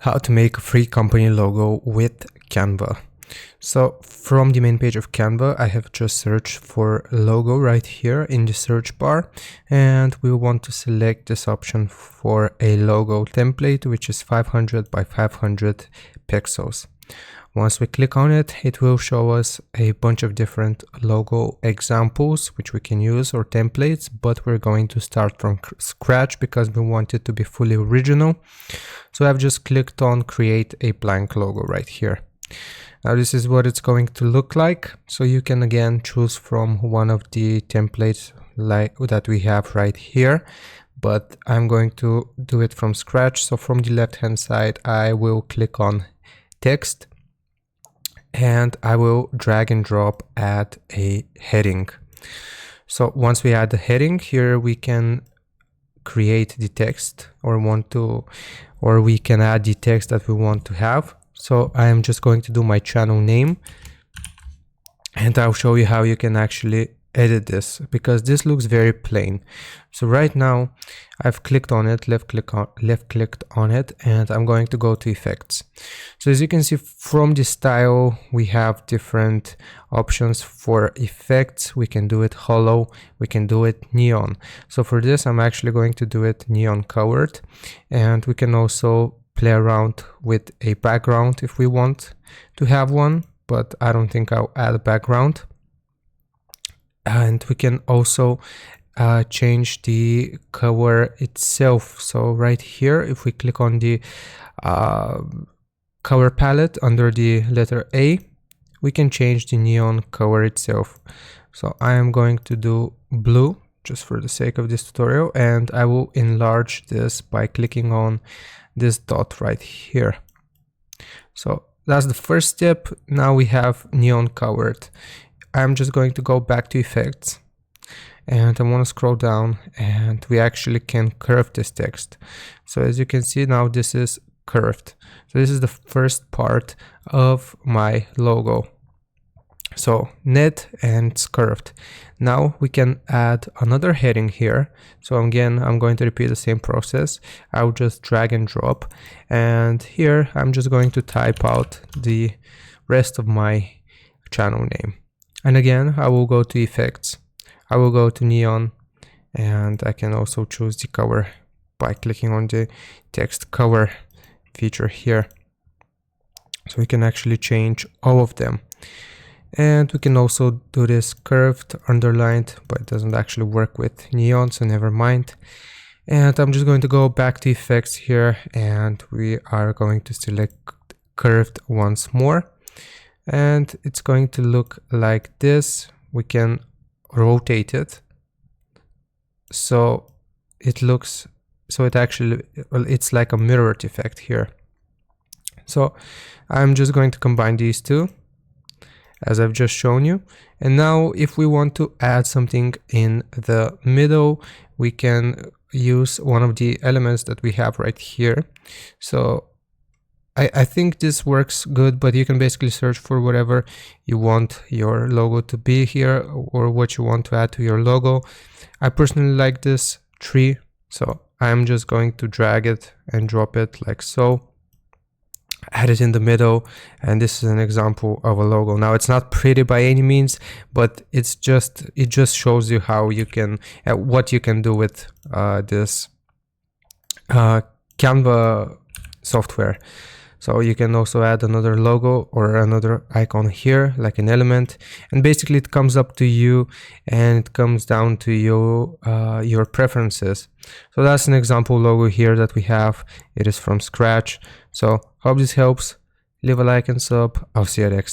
How to make a free company logo with Canva. So from the main page of Canva, I have just searched for logo right here in the search bar, and we want to select this option for a logo template, which is 500 by 500 pixels. Once we click on it, it will show us a bunch of different logo examples which we can use, or templates, but we're going to start from scratch because we want it to be fully original. So I've just clicked on create a blank logo right here. Now this is what it's going to look like. So you can again choose from one of the templates like that we have right here, but I'm going to do it from scratch. So from the left hand side, I will click on text, and I will drag and drop add a heading. So once we add the heading here, we can create the text or we can add the text that we want to have. So I am just going to do my channel name, and I'll show you how you can actually edit this, because this looks very plain. So right now I've clicked on it, left clicked on it, and I'm going to go to effects. So as you can see from the style, we have different options for effects. We can do it hollow, we can do it neon. So for this, I'm actually going to do it neon colored, and we can also play around with a background if we want to have one, but I don't think I'll add a background. And we can also change the color itself. So right here, if we click on the color palette under the letter A, we can change the neon color itself. So I am going to do blue just for the sake of this tutorial, and I will enlarge this by clicking on this dot right here. So that's the first step. Now we have neon colored. I'm just going to go back to effects, and I want to scroll down, and we actually can curve this text. So as you can see now, this is curved. So this is the first part of my logo. So net and it's curved. Now we can add another heading here. So again, I'm going to repeat the same process. I'll just drag and drop, and here I'm just going to type out the rest of my channel name. And again, I will go to effects, I will go to neon, and I can also choose the color by clicking on the text color feature here. So we can actually change all of them. And we can also do this curved, underlined, but it doesn't actually work with neon, so never mind. And I'm just going to go back to effects here, and we are going to select curved once more. And it's going to look like this. We can rotate it so it looks, so it actually, well, it's like a mirrored effect here. So I'm just going to combine these two as I've just shown you. And now if we want to add something in the middle, we can use one of the elements that we have right here. So I think this works good, but you can basically search for whatever you want your logo to be here, or what you want to add to your logo. I personally like this tree, so I'm just going to drag it and drop it like so, add it in the middle, and this is an example of a logo. Now it's not pretty by any means, but it just shows you how you can what you can do with this Canva software. So you can also add another logo or another icon here, like an element, and basically it comes up to you, and it comes down to your preferences. So that's an example logo here that we have. It is from scratch. So hope this helps. Leave a like and sub. I'll see you next time.